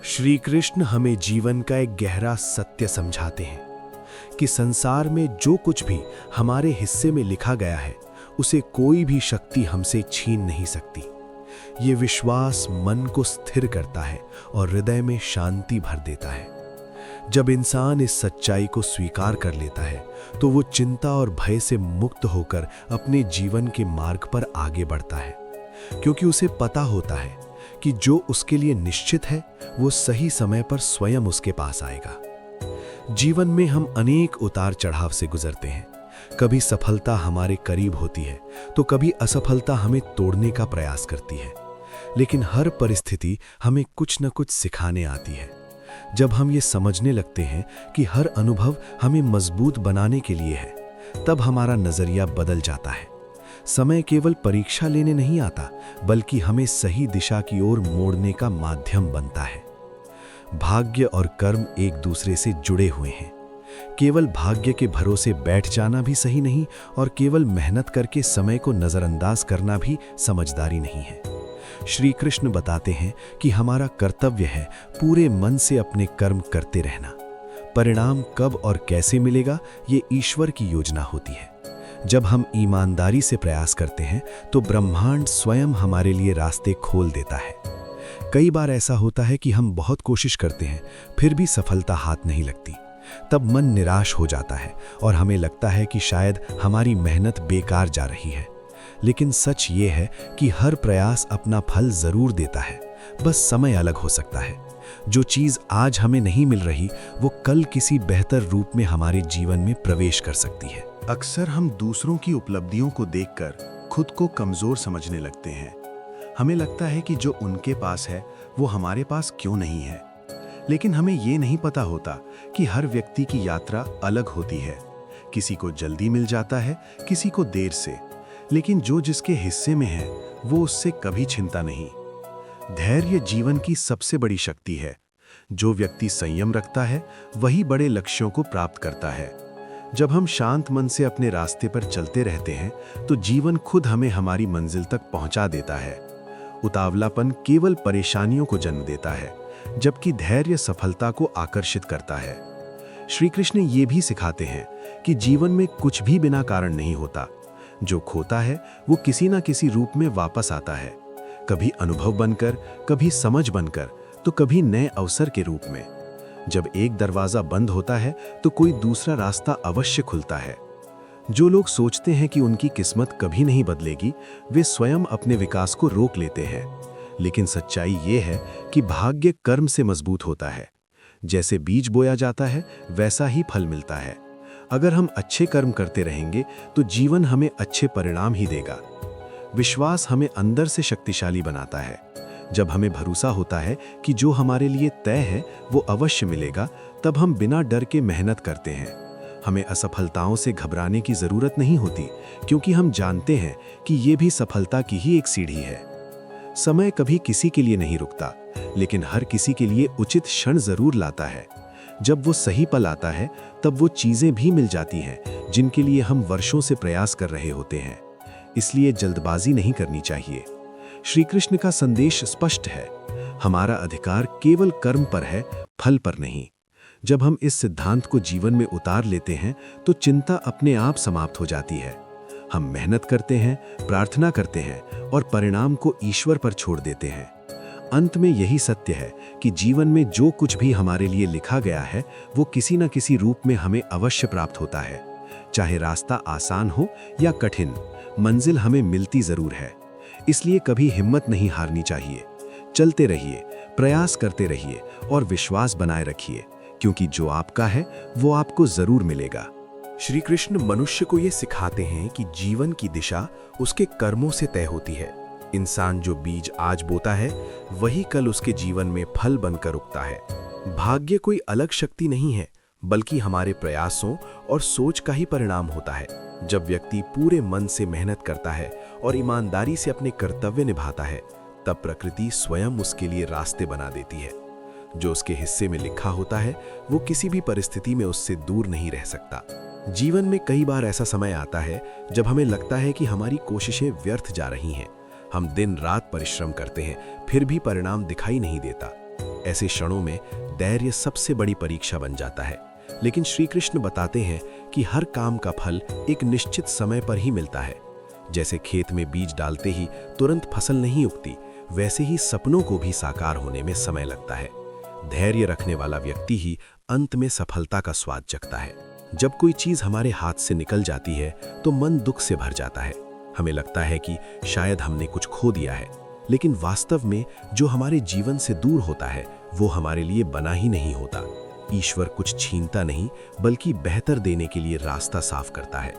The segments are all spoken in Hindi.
श्री कृष्ण हमें जीवन का एक गहरा सत्य समझाते हैं कि संसार में जो कुछ भी हमारे हिस्से में लिखा गया है उसे कोई भी शक्ति हमसे छीन नहीं सकती। ये विश्वास मन को स्थिर करता है और हृदय में शांति भर देता है। जब इंसान इस सच्चाई को स्वीकार कर लेता है तो वो चिंता और भय से मुक्त होकर अपने जीवन के मार्ग पर आगे बढ़ता है, क्योंकि उसे पता होता है कि जो उसके लिए निश्चित है वो सही समय पर स्वयं उसके पास आएगा। जीवन में हम अनेक उतार चढ़ाव से गुजरते हैं। कभी सफलता हमारे करीब होती है तो कभी असफलता हमें तोड़ने का प्रयास करती है, लेकिन हर परिस्थिति हमें कुछ न कुछ सिखाने आती है। जब हम ये समझने लगते हैं कि हर अनुभव हमें मजबूत बनाने के लिए है, तब हमारा नजरिया बदल जाता है। समय केवल परीक्षा लेने नहीं आता, बल्कि हमें सही दिशा की ओर मोड़ने का माध्यम बनता है। भाग्य और कर्म एक दूसरे से जुड़े हुए हैं। केवल भाग्य के भरोसे बैठ जाना भी सही नहीं और केवल मेहनत करके समय को नजरअंदाज करना भी समझदारी नहीं है। श्री कृष्ण बताते हैं कि हमारा कर्तव्य है पूरे मन से अपने कर्म करते रहना। परिणाम कब और कैसे मिलेगा, ये ईश्वर की योजना होती है। जब हम ईमानदारी से प्रयास करते हैं तो ब्रह्मांड स्वयं हमारे लिए रास्ते खोल देता है। कई बार ऐसा होता है कि हम बहुत कोशिश करते हैं, फिर भी सफलता हाथ नहीं लगती। तब मन निराश हो जाता है और हमें लगता है कि शायद हमारी मेहनत बेकार जा रही है। लेकिन सच ये है कि हर प्रयास अपना फल जरूर देता है, बस समय अलग हो सकता है। जो चीज़ आज हमें नहीं मिल रही वो कल किसी बेहतर रूप में हमारे जीवन में प्रवेश कर सकती है। अक्सर हम दूसरों की उपलब्धियों को देखकर खुद को कमजोर समझने लगते हैं। हमें लगता है कि जो उनके पास है वो हमारे पास क्यों नहीं है। लेकिन हमें ये नहीं पता होता कि हर व्यक्ति की यात्रा अलग होती है। किसी को जल्दी मिल जाता है, किसी को देर से, लेकिन जो जिसके हिस्से में है वो उससे कभी छिनता नहीं। धैर्य जीवन की सबसे बड़ी शक्ति है। जो व्यक्ति संयम रखता है वही बड़े लक्ष्यों को प्राप्त करता है। जब हम शांत मन से अपने रास्ते पर चलते रहते हैं तो जीवन खुद हमें हमारी मंजिल तक पहुंचा देता है। उतावलापन केवल परेशानियों को जन्म देता है, जबकि धैर्य सफलता को आकर्षित करता है। श्री कृष्ण ये भी सिखाते हैं कि जीवन में कुछ भी बिना कारण नहीं होता। जो खोता है वो किसी न किसी रूप में वापस आता है, कभी अनुभव बनकर, कभी समझ बनकर, तो कभी नए अवसर के रूप में। जब एक दरवाजा बंद होता है तो कोई दूसरा रास्ता अवश्य खुलता है। जो लोग सोचते हैं कि उनकी किस्मत कभी नहीं बदलेगी, वे स्वयं अपने विकास को रोक लेते हैं। लेकिन सच्चाई ये है कि भाग्य कर्म से मजबूत होता है। जैसे बीज बोया जाता है वैसा ही फल मिलता है। अगर हम अच्छे कर्म करते रहेंगे तो जीवन हमें अच्छे परिणाम ही देगा। विश्वास हमें अंदर से शक्तिशाली बनाता है। जब हमें भरोसा होता है कि जो हमारे लिए तय है वो अवश्य मिलेगा, तब हम बिना डर के मेहनत करते हैं। हमें असफलताओं से घबराने की जरूरत नहीं होती, क्योंकि हम जानते हैं कि ये भी सफलता की ही एक सीढ़ी है। समय कभी किसी के लिए नहीं रुकता, लेकिन हर किसी के लिए उचित क्षण जरूर लाता है। जब वो सही पल आता है तब वो चीजें भी मिल जाती हैं जिनके लिए हम वर्षों से प्रयास कर रहे होते हैं। इसलिए जल्दबाजी नहीं करनी चाहिए। श्री कृष्ण का संदेश स्पष्ट है, हमारा अधिकार केवल कर्म पर है, फल पर नहीं। जब हम इस सिद्धांत को जीवन में उतार लेते हैं तो चिंता अपने आप समाप्त हो जाती है। हम मेहनत करते हैं, प्रार्थना करते हैं और परिणाम को ईश्वर पर छोड़ देते हैं। अंत में यही सत्य है कि जीवन में जो कुछ भी हमारे लिए लिखा गया है वो किसी न किसी रूप में हमें अवश्य प्राप्त होता है। चाहे रास्ता आसान हो या कठिन, मंजिल हमें मिलती जरूर है। इसलिए कभी हिम्मत नहीं हारनी चाहिए। चलते रहिए, प्रयास करते रहिए और विश्वास बनाए रखिए, क्योंकि जो आपका है वो आपको जरूर मिलेगा। श्री कृष्ण मनुष्य को ये सिखाते हैं कि जीवन की दिशा उसके कर्मों से तय होती है। इंसान जो बीज आज बोता है वही कल उसके जीवन में फल बनकर उगता है। भाग्य कोई अलग शक्ति नहीं है, बल्कि हमारे प्रयासों और सोच का ही परिणाम होता है। जब व्यक्ति पूरे मन से मेहनत करता है और ईमानदारी से अपने कर्तव्य निभाता है, तब प्रकृति स्वयं उसके लिए रास्ते बना देती है। जो उसके हिस्से में लिखा होता है वो किसी भी परिस्थिति में उससे दूर नहीं रह सकता। जीवन में कई बार ऐसा समय आता है जब हमें लगता है कि हमारी कोशिशें व्यर्थ जा रही हैं। हम दिन रात परिश्रम करते हैं, फिर भी परिणाम दिखाई नहीं देता। ऐसे क्षणों में धैर्य सबसे बड़ी परीक्षा बन जाता है। लेकिन श्री कृष्ण बताते हैं कि हर काम का फल एक निश्चित समय पर ही मिलता है। जैसे खेत में बीज डालते ही तुरंत फसल नहीं उगती, वैसे ही सपनों को भी साकार होने में समय लगता है। धैर्य रखने वाला व्यक्ति ही अंत में सफलता का स्वाद चखता है। जब कोई चीज हमारे हाथ से निकल जाती है तो मन दुख से भर जाता है। हमें लगता है कि शायद हमने कुछ खो दिया है, लेकिन वास्तव में जो हमारे जीवन से दूर होता है वो हमारे लिए बना ही नहीं होता। ईश्वर कुछ छीनता नहीं, बल्कि बेहतर देने के लिए रास्ता साफ करता है।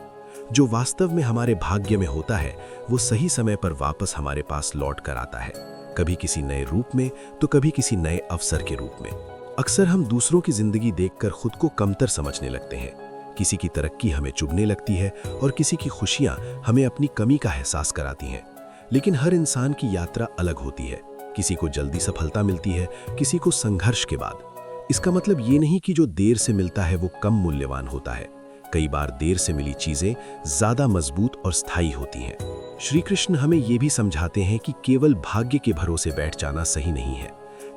जो वास्तव में हमारे भाग्य में होता है वो सही समय पर वापस हमारे पास लौट कर आता है, कभी किसी नए रूप में तो कभी किसी नए अवसर के रूप में। अक्सर हम दूसरों की जिंदगी देखकर खुद को कमतर समझने लगते हैं। किसी की तरक्की हमें चुभने लगती है और किसी की खुशियां हमें अपनी कमी का एहसास कराती हैं। लेकिन हर इंसान की यात्रा अलग होती है। किसी को जल्दी सफलता मिलती है, किसी को संघर्ष के बाद। इसका मतलब ये नहीं कि जो देर से मिलता है वो कम मूल्यवान होता है। कई बार देर से मिली चीजें ज्यादा मजबूत और स्थायी होती हैं। श्री कृष्ण हमें ये भी समझाते हैं कि केवल भाग्य के भरोसे बैठ जाना सही नहीं है।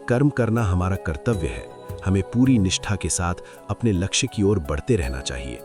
कर्म करना हमारा कर्तव्य है। हमें पूरी निष्ठा के साथ अपने लक्ष्य की ओर बढ़ते रहना चाहिए।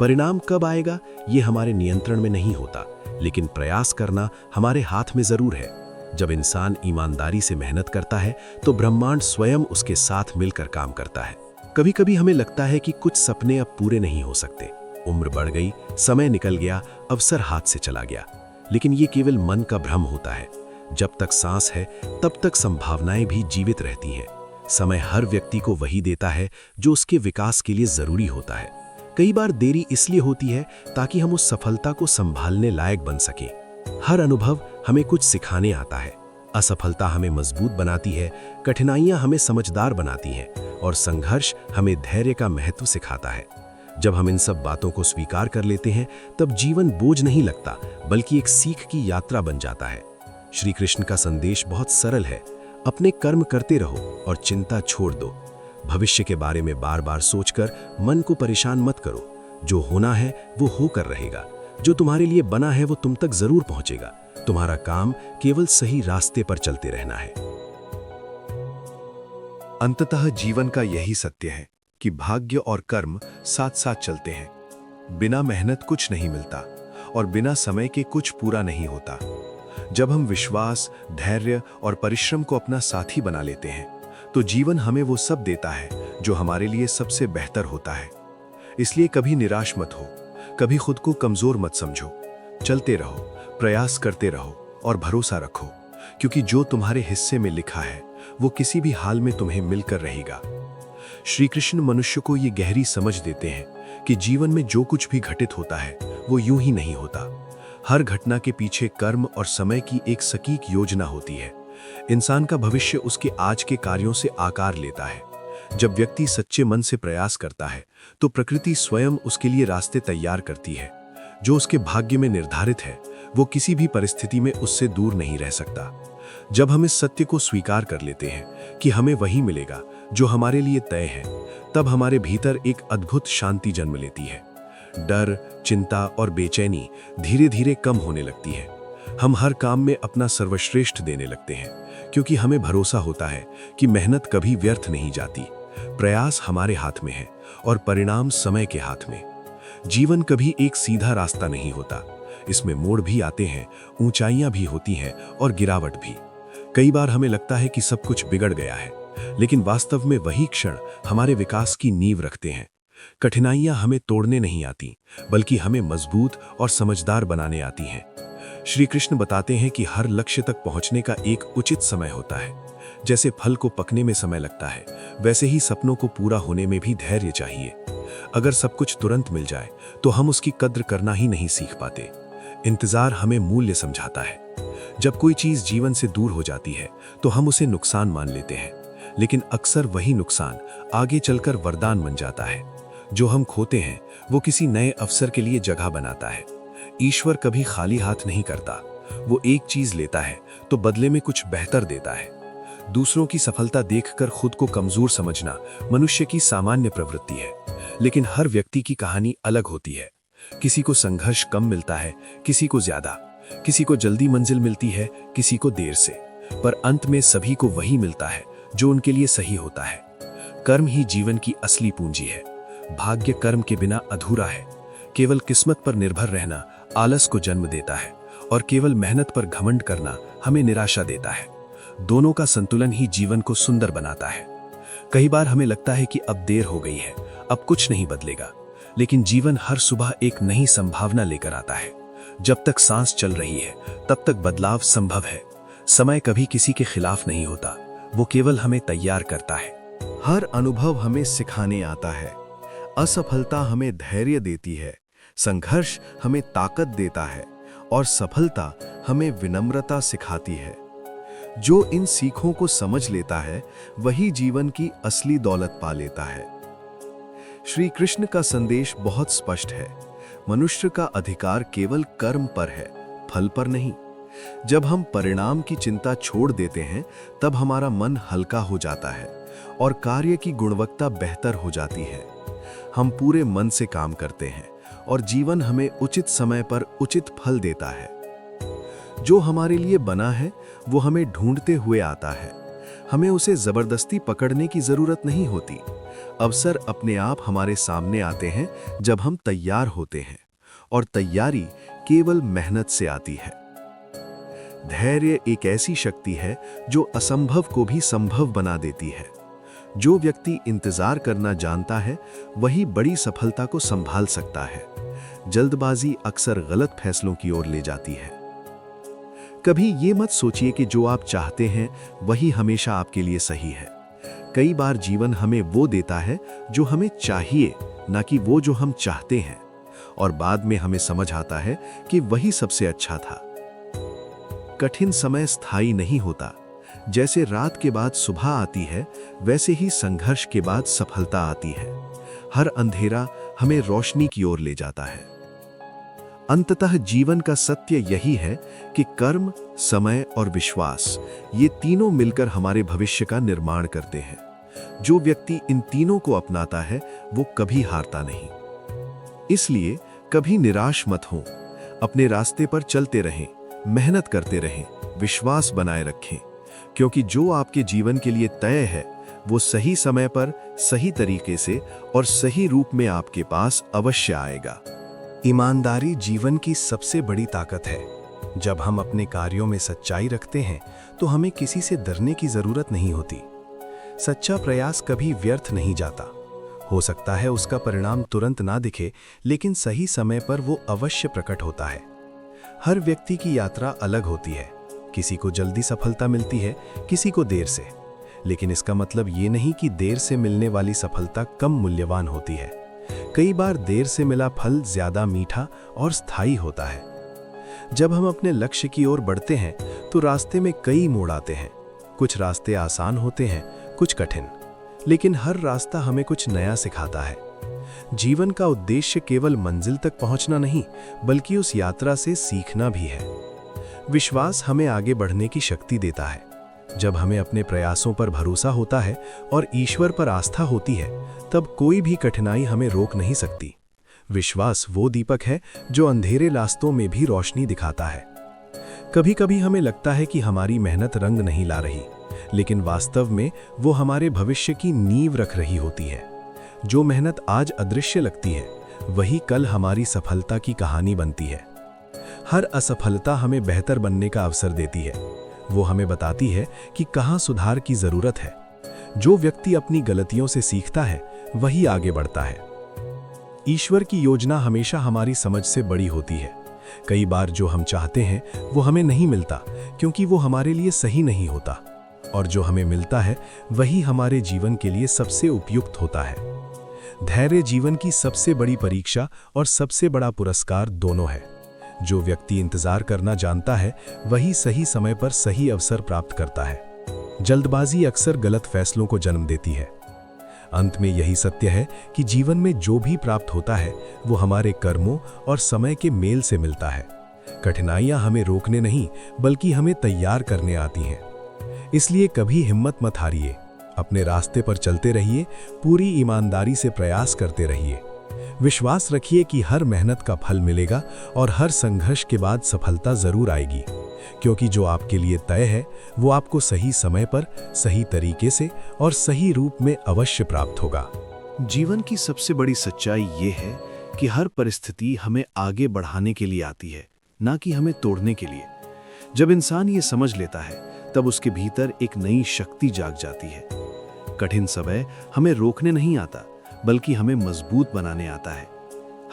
परिणाम कब आएगा ये हमारे नियंत्रण में नहीं होता, लेकिन प्रयास करना हमारे हाथ में जरूर है। जब इंसान ईमानदारी से मेहनत करता है तो ब्रह्मांड स्वयं उसके साथ मिलकर काम करता है। कभी कभी हमें लगता है कि कुछ सपने अब पूरे नहीं हो सकते। उम्र बढ़ गई, समय निकल गया, अवसर हाथ से चला गया। लेकिन ये केवल मन का भ्रम होता है। जब तक सांस है तब तक संभावनाएं भी जीवित रहती हैं। समय हर व्यक्ति को वही देता है जो उसके विकास के लिए जरूरी होता है। कई बार देरी इसलिए होती है ताकि हम उस सफलता को संभालने लायक बन सकें। हर अनुभव हमें कुछ सिखाने आता है। असफलता हमें मजबूत बनाती है, कठिनाइयां हमें समझदार बनाती हैं और संघर्ष हमें धैर्य का महत्व सिखाता है। जब हम इन सब बातों को स्वीकार कर लेते हैं तब जीवन बोझ नहीं लगता, बल्कि एक सीख की यात्रा बन जाता है। श्री कृष्ण का संदेश बहुत सरल है। अपने कर्म करते रहो और चिंता छोड़ दो। भविष्य के बारे में बार बार सोचकर मन को परेशान मत करो। जो होना है वो होकर रहेगा। जो तुम्हारे लिए बना है वो तुम तक जरूर पहुंचेगा। तुम्हारा काम केवल सही रास्ते पर चलते रहना है। अंततः जीवन का यही सत्य है कि भाग्य और कर्म साथ साथ चलते हैं। बिना मेहनत कुछ नहीं मिलता और बिना समय के कुछ पूरा नहीं होता। जब हम विश्वास, धैर्य और परिश्रम को अपना साथी बना लेते हैं तो जीवन हमें वो सब देता है जो हमारे लिए सबसे बेहतर होता है। इसलिए कभी निराश मत हो, कभी खुद को कमजोर मत समझो। चलते रहो, प्रयास करते रहो और भरोसा रखो, क्योंकि जो तुम्हारे हिस्से में लिखा है वो किसी भी हाल में तुम्हें मिलकर रहेगा। श्री कृष्ण मनुष्य को ये गहरी समझ देते हैं कि जीवन में जो कुछ भी घटित होता है वो यूं ही नहीं होता। हर घटना के पीछे कर्म और समय की एक सटीक योजना होती है। इंसान का भविष्य उसके आज के कार्यों से आकार लेता है। जब व्यक्ति सच्चे मन से प्रयास करता है तो प्रकृति स्वयं उसके लिए रास्ते तैयार करती है। जो उसके भाग्य में निर्धारित है वो किसी भी परिस्थिति में उससे दूर नहीं रह सकता। जब हम इस सत्य को स्वीकार कर लेते हैं कि हमें वही मिलेगा जो हमारे लिए तय है, तब हमारे भीतर एक अद्भुत शांति जन्म लेती है। डर, चिंता और बेचैनी धीरे धीरे कम होने लगती है। हम हर काम में अपना सर्वश्रेष्ठ देने लगते हैं, क्योंकि हमें भरोसा होता है कि मेहनत कभी व्यर्थ नहीं जाती। प्रयास हमारे हाथ में है और परिणाम समय के हाथ में। जीवन कभी एक सीधा रास्ता नहीं होता। इसमें मोड़ भी आते हैं, ऊंचाइयां भी होती हैं और गिरावट भी। कई बार हमें लगता है कि सब कुछ बिगड़ गया है, लेकिन वास्तव में वही क्षण हमारे विकास की नींव रखते हैं। कठिनाइयां हमें तोड़ने नहीं आती, बल्कि हमें मजबूत और समझदार बनाने आती हैं। श्री कृष्ण बताते हैं कि हर लक्ष्य तक पहुंचने का एक उचित समय होता है। जैसे फल को पकने में समय लगता है, वैसे ही सपनों को पूरा होने में भी धैर्य चाहिए। अगर सब कुछ तुरंत मिल जाए तो हम उसकी कद्र करना ही नहीं सीख पाते। इंतजार हमें मूल्य समझाता है। जब कोई चीज जीवन से दूर हो जाती है तो हम उसे नुकसान मान लेते हैं, लेकिन अक्सर वही नुकसान आगे चलकर वरदान बन जाता है। जो हम खोते हैं वो किसी नए अवसर के लिए जगह बनाता है। ईश्वर कभी खाली हाथ नहीं करता। वो एक चीज लेता है तो बदले में कुछ बेहतर देता है। दूसरों की सफलता देखकर खुद को कमजोर समझना मनुष्य की सामान्य प्रवृत्ति है, लेकिन हर व्यक्ति की कहानी अलग होती है। किसी को संघर्ष कम मिलता है, किसी को ज्यादा। किसी को जल्दी मंजिल मिलती है, किसी को देर से। पर अंत में सभी को वही मिलता है जो उनके लिए सही होता है। कर्म ही जीवन की असली पूंजी है। भाग्य कर्म के बिना अधूरा है। केवल किस्मत पर निर्भर रहना आलस को जन्म देता है और केवल मेहनत पर घमंड करना हमें निराशा देता है। दोनों का संतुलन ही जीवन को सुंदर बनाता है। कई बार हमें लगता है कि अब देर हो गई है, अब कुछ नहीं बदलेगा, लेकिन जीवन हर सुबह एक नई संभावना लेकर आता है। जब तक सांस चल रही है तब तक बदलाव संभव है। समय कभी किसी के खिलाफ नहीं होता, वो केवल हमें तैयार करता है। हर अनुभव हमें सिखाने आता है। असफलता हमें धैर्य देती है, संघर्ष हमें ताकत देता है और सफलता हमें विनम्रता सिखाती है। जो इन सीखों को समझ लेता है वही जीवन की असली दौलत पा लेता है। श्री कृष्ण का संदेश बहुत स्पष्ट है। मनुष्य का अधिकार केवल कर्म पर है, फल पर नहीं। जब हम परिणाम की चिंता छोड़ देते हैं तब हमारा मन हल्का हो जाता है और कार्य की गुणवत्ता बेहतर हो जाती है। हम पूरे मन से काम करते हैं और जीवन हमें उचित समय पर उचित फल देता है। जो हमारे लिए बना है वो हमें ढूंढते हुए आता है। हमें उसे जबरदस्ती पकड़ने की जरूरत नहीं होती। अवसर अपने आप हमारे सामने आते हैं जब हम तैयार होते हैं, और तैयारी केवल मेहनत से आती है। धैर्य एक ऐसी शक्ति है जो असंभव को भी संभव बना देती है। जो व्यक्ति इंतजार करना जानता है वही बड़ी सफलता को संभाल सकता है। जल्दबाजी अक्सर गलत फैसलों की ओर ले जाती है। कभी ये मत सोचिए कि जो आप चाहते हैं वही हमेशा आपके लिए सही है। कई बार जीवन हमें वो देता है जो हमें चाहिए, ना कि वो जो हम चाहते हैं, और बाद में हमें समझ आता है कि वही सबसे अच्छा था। कठिन समय स्थायी नहीं होता। जैसे रात के बाद सुबह आती है, वैसे ही संघर्ष के बाद सफलता आती है। हर अंधेरा हमें रोशनी की ओर ले जाता है। अंततः जीवन का सत्य यही है कि कर्म, समय और विश्वास, ये तीनों मिलकर हमारे भविष्य का निर्माण करते हैं। जो व्यक्ति इन तीनों को अपनाता है वो कभी हारता नहीं। इसलिए कभी निराश मत हो। अपने रास्ते पर चलते रहें, मेहनत करते रहें, विश्वास बनाए रखें, क्योंकि जो आपके जीवन के लिए तय है वो सही समय पर, सही तरीके से और सही रूप में आपके पास अवश्य आएगा। ईमानदारी जीवन की सबसे बड़ी ताकत है। जब हम अपने कार्यों में सच्चाई रखते हैं तो हमें किसी से डरने की जरूरत नहीं होती। सच्चा प्रयास कभी व्यर्थ नहीं जाता। हो सकता है उसका परिणाम तुरंत ना दिखे, लेकिन सही समय पर वो अवश्य प्रकट होता है। हर व्यक्ति की यात्रा अलग होती है। किसी को जल्दी सफलता मिलती है, किसी को देर से। लेकिन इसका मतलब ये नहीं कि देर से मिलने वाली सफलता कम मूल्यवान होती है। कई बार देर से मिला फल ज्यादा मीठा और स्थायी होता है। जब हम अपने लक्ष्य की ओर बढ़ते हैं तो रास्ते में कई मोड़ आते हैं। कुछ रास्ते आसान होते हैं, कुछ कठिन, लेकिन हर रास्ता हमें कुछ नया सिखाता है। जीवन का उद्देश्य केवल मंजिल तक पहुंचना नहीं, बल्कि उस यात्रा से सीखना भी है। विश्वास हमें आगे बढ़ने की शक्ति देता है। जब हमें अपने प्रयासों पर भरोसा होता है और ईश्वर पर आस्था होती है, तब कोई भी कठिनाई हमें रोक नहीं सकती। विश्वास वो दीपक है जो अंधेरे रास्तों में भी रोशनी दिखाता है। कभी कभी हमें लगता है कि हमारी मेहनत रंग नहीं ला रही, लेकिन वास्तव में वो हमारे भविष्य की नींव रख रही होती है। जो मेहनत आज अदृश्य लगती है, वही कल हमारी सफलता की कहानी बनती है। हर असफलता हमें बेहतर बनने का अवसर देती है। वो हमें बताती है कि कहाँ सुधार की जरूरत है। जो व्यक्ति अपनी गलतियों से सीखता है वही आगे बढ़ता है। ईश्वर की योजना हमेशा हमारी समझ से बड़ी होती है। कई बार जो हम चाहते हैं वो हमें नहीं मिलता, क्योंकि वो हमारे लिए सही नहीं होता, और जो हमें मिलता है वही हमारे जीवन के लिए सबसे उपयुक्त होता है। धैर्य जीवन की सबसे बड़ी परीक्षा और सबसे बड़ा पुरस्कार दोनों है। जो व्यक्ति इंतजार करना जानता है वही सही समय पर सही अवसर प्राप्त करता है। जल्दबाजी अक्सर गलत फैसलों को जन्म देती है। अंत में यही सत्य है कि जीवन में जो भी प्राप्त होता है वो हमारे कर्मों और समय के मेल से मिलता है। कठिनाइयां हमें रोकने नहीं, बल्कि हमें तैयार करने आती हैं। इसलिए कभी हिम्मत मत हारिए। अपने रास्ते पर चलते रहिए, पूरी ईमानदारी से प्रयास करते रहिए। विश्वास रखिए कि हर मेहनत का फल मिलेगा और हर संघर्ष के बाद सफलता जरूर आएगी, क्योंकि जो आपके लिए तय है वो आपको सही समय पर, सही तरीके से और सही रूप में अवश्य प्राप्त होगा। जीवन की सबसे बड़ी सच्चाई ये है कि हर परिस्थिति हमें आगे बढ़ाने के लिए आती है, ना कि हमें तोड़ने के लिए। जब इंसान ये समझ लेता है तब उसके भीतर एक नई शक्ति जाग जाती है। कठिन समय हमें रोकने नहीं आता, बल्कि हमें मजबूत बनाने आता है।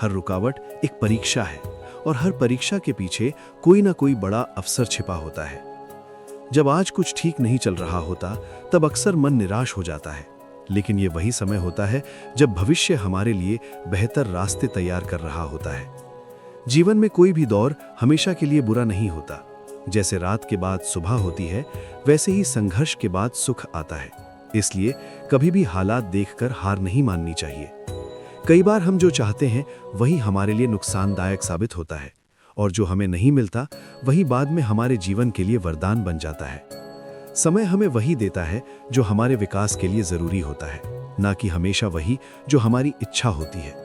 हर रुकावट एक परीक्षा है और हर परीक्षा के पीछे कोई ना कोई बड़ा अवसर छिपा होता है। जब आज कुछ ठीक नहीं चल रहा होता तब अक्सर मन निराश हो जाता है, लेकिन ये वही समय होता है जब भविष्य हमारे लिए बेहतर रास्ते तैयार कर रहा होता है। जीवन में कोई भी दौर हमेशा के लिए बुरा नहीं होता। जैसे रात के बाद सुबह होती है, वैसे ही संघर्ष के बाद सुख आता है। इसलिए कभी भी हालात देखकर हार नहीं माननी चाहिए। कई बार हम जो चाहते हैं वही हमारे लिए नुकसानदायक साबित होता है, और जो हमें नहीं मिलता वही बाद में हमारे जीवन के लिए वरदान बन जाता है। समय हमें वही देता है जो हमारे विकास के लिए जरूरी होता है, ना कि हमेशा वही जो हमारी इच्छा होती है।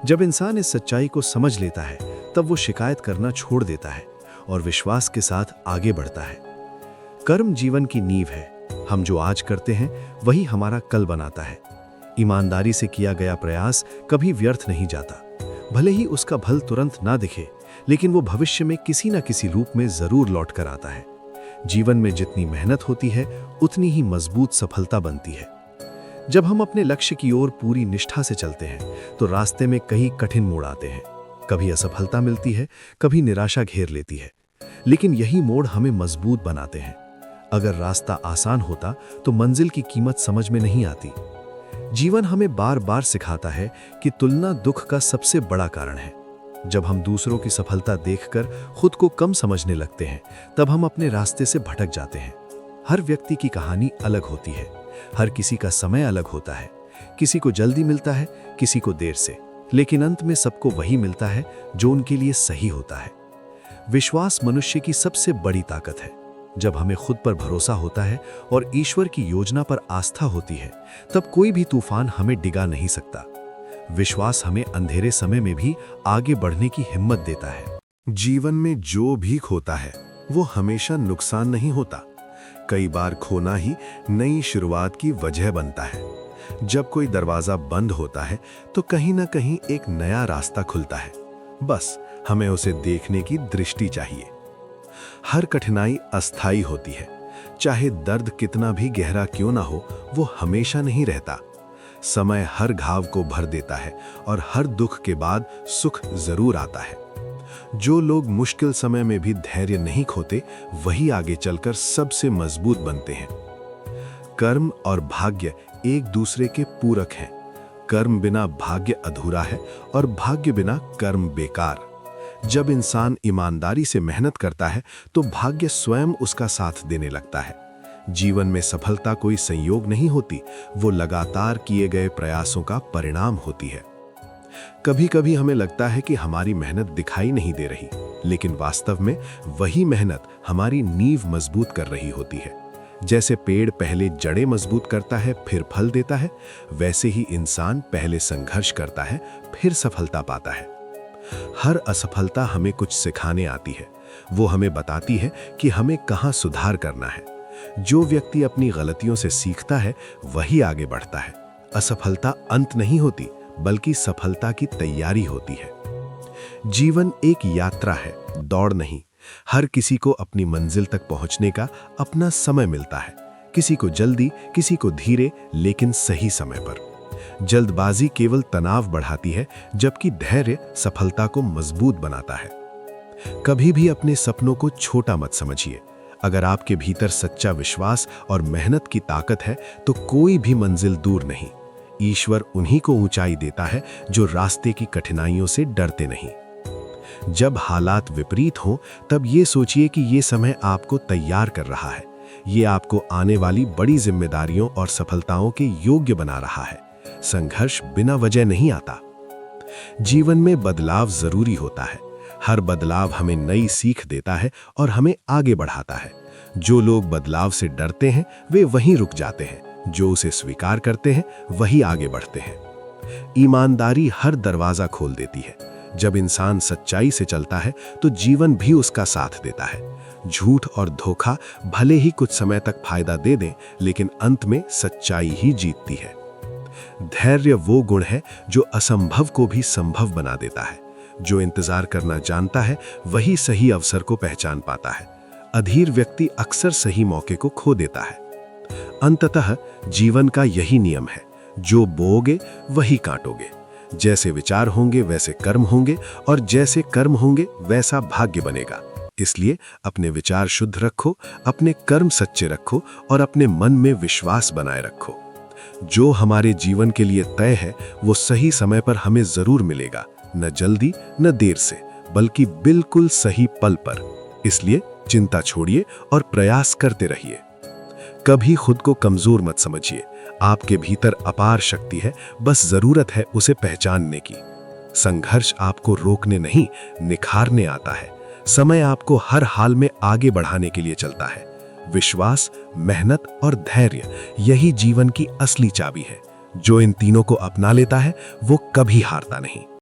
जब इंसान इस सच्चाई को समझ लेता है तब वो शिकायत करना छोड़ देता है और विश्वास के साथ आगे बढ़ता है। कर्म जीवन की नींव है। हम जो आज करते हैं वही हमारा कल बनाता है। ईमानदारी से किया गया प्रयास कभी व्यर्थ नहीं जाता। भले ही उसका फल तुरंत ना दिखे, लेकिन वो भविष्य में किसी न किसी रूप में जरूर लौट कर आता है। जीवन में जितनी मेहनत होती है उतनी ही मजबूत सफलता बनती है। जब हम अपने लक्ष्य की ओर पूरी निष्ठा से चलते हैं तो रास्ते में कई कठिन मोड़ आते हैं। कभी असफलता मिलती है, कभी निराशा घेर लेती है, लेकिन यही मोड़ हमें मजबूत बनाते हैं। अगर रास्ता आसान होता तो मंजिल की कीमत समझ में नहीं आती। जीवन हमें बार बार सिखाता है कि तुलना दुख का सबसे बड़ा कारण है। जब हम दूसरों की सफलता देखकर खुद को कम समझने लगते हैं, तब हम अपने रास्ते से भटक जाते हैं। हर व्यक्ति की कहानी अलग होती है, हर किसी का समय अलग होता है। किसी को जल्दी मिलता है, किसी को देर से, लेकिन अंत में सबको वही मिलता है जो उनके लिए सही होता है। विश्वास मनुष्य की सबसे बड़ी ताकत है। जब हमें खुद पर भरोसा होता है और ईश्वर की योजना पर आस्था होती है, तब कोई भी तूफान हमें डिगा नहीं सकता। विश्वास हमें अंधेरे समय में भी आगे बढ़ने की हिम्मत देता है। जीवन में जो भी खोता है वो हमेशा नुकसान नहीं होता। कई बार खोना ही नई शुरुआत की वजह बनता है। जब कोई दरवाजा बंद होता है तो कहीं ना कहीं एक नया रास्ता खुलता है। बस हमें उसे देखने की दृष्टि चाहिए। हर कठिनाई अस्थायी होती है। चाहे दर्द कितना भी गहरा क्यों ना हो, वो हमेशा नहीं रहता। समय हर घाव को भर देता है और हर दुख के बाद सुख जरूर आता है। जो लोग मुश्किल समय में भी धैर्य नहीं खोते, वही आगे चलकर सबसे मजबूत बनते हैं। कर्म और भाग्य एक दूसरे के पूरक हैं। कर्म बिना भाग्य अधूरा है और भाग्य बिना कर्म बेकार। जब इंसान ईमानदारी से मेहनत करता है तो भाग्य स्वयं उसका साथ देने लगता है। जीवन में सफलता कोई संयोग नहीं होती, वो लगातार किए गए प्रयासों का परिणाम होती है। कभी कभी हमें लगता है कि हमारी मेहनत दिखाई नहीं दे रही, लेकिन वास्तव में वही मेहनत हमारी नींव मजबूत कर रही होती है। जैसे पेड़ पहले जड़ें मजबूत करता है फिर फल देता है, वैसे ही इंसान पहले संघर्ष करता है फिर सफलता पाता है। हर असफलता हमें कुछ सिखाने आती है। वो हमें बताती है कि हमें कहाँ सुधार करना है। जो व्यक्ति अपनी गलतियों से सीखता है वही आगे बढ़ता है। असफलता अंत नहीं होती, बल्कि सफलता की तैयारी होती है। जीवन एक यात्रा है, दौड़ नहीं। हर किसी को अपनी मंजिल तक पहुंचने का अपना समय मिलता है। किसी को जल्दी, किसी को धीरे, लेकिन सही समय पर। जल्दबाजी केवल तनाव बढ़ाती है, जबकि धैर्य सफलता को मजबूत बनाता है। कभी भी अपने सपनों को छोटा मत समझिए। अगर आपके भीतर सच्चा विश्वास और मेहनत की ताकत है तो कोई भी मंजिल दूर नहीं। ईश्वर उन्हीं को ऊंचाई देता है जो रास्ते की कठिनाइयों से डरते नहीं। जब हालात विपरीत हों, तब ये सोचिए कि ये समय आपको तैयार कर रहा है। ये आपको आने वाली बड़ी जिम्मेदारियों और सफलताओं के योग्य बना रहा है। संघर्ष बिना वजह नहीं आता। जीवन में बदलाव जरूरी होता है। हर बदलाव हमें नई सीख देता है और हमें आगे बढ़ाता है। जो लोग बदलाव से डरते हैं वे वहीं रुक जाते हैं। जो उसे स्वीकार करते हैं वही आगे बढ़ते हैं। ईमानदारी हर दरवाजा खोल देती है। जब इंसान सच्चाई से चलता है तो जीवन भी उसका साथ देता है। झूठ और धोखा भले ही कुछ समय तक फायदा दे दें, लेकिन अंत में सच्चाई ही जीतती है। धैर्य वो गुण है जो असंभव को भी संभव बना देता है। जो इंतजार करना जानता है वही सही अवसर को पहचान पाता है। अधीर व्यक्ति अक्सर सही मौके को खो देता है। अंततः जीवन का यही नियम है, जो बोओगे वही काटोगे। जैसे विचार होंगे वैसे कर्म होंगे, और जैसे कर्म होंगे वैसा भाग्य बनेगा। इसलिए अपने विचार शुद्ध रखो, अपने कर्म सच्चे रखो और अपने मन में विश्वास बनाए रखो। जो हमारे जीवन के लिए तय है वो सही समय पर हमें जरूर मिलेगा, न जल्दी न देर से, बल्कि बिल्कुल सही पल पर। इसलिए चिंता छोड़िए और प्रयास करते रहिए। कभी खुद को कमजोर मत समझिए। आपके भीतर अपार शक्ति है, बस जरूरत है उसे पहचानने की। संघर्ष आपको रोकने नहीं, निखारने आता है। समय आपको हर हाल में आगे बढ़ाने के लिए चलता है। विश्वास, मेहनत और धैर्य, यही जीवन की असली चाबी है। जो इन तीनों को अपना लेता है वो कभी हारता नहीं।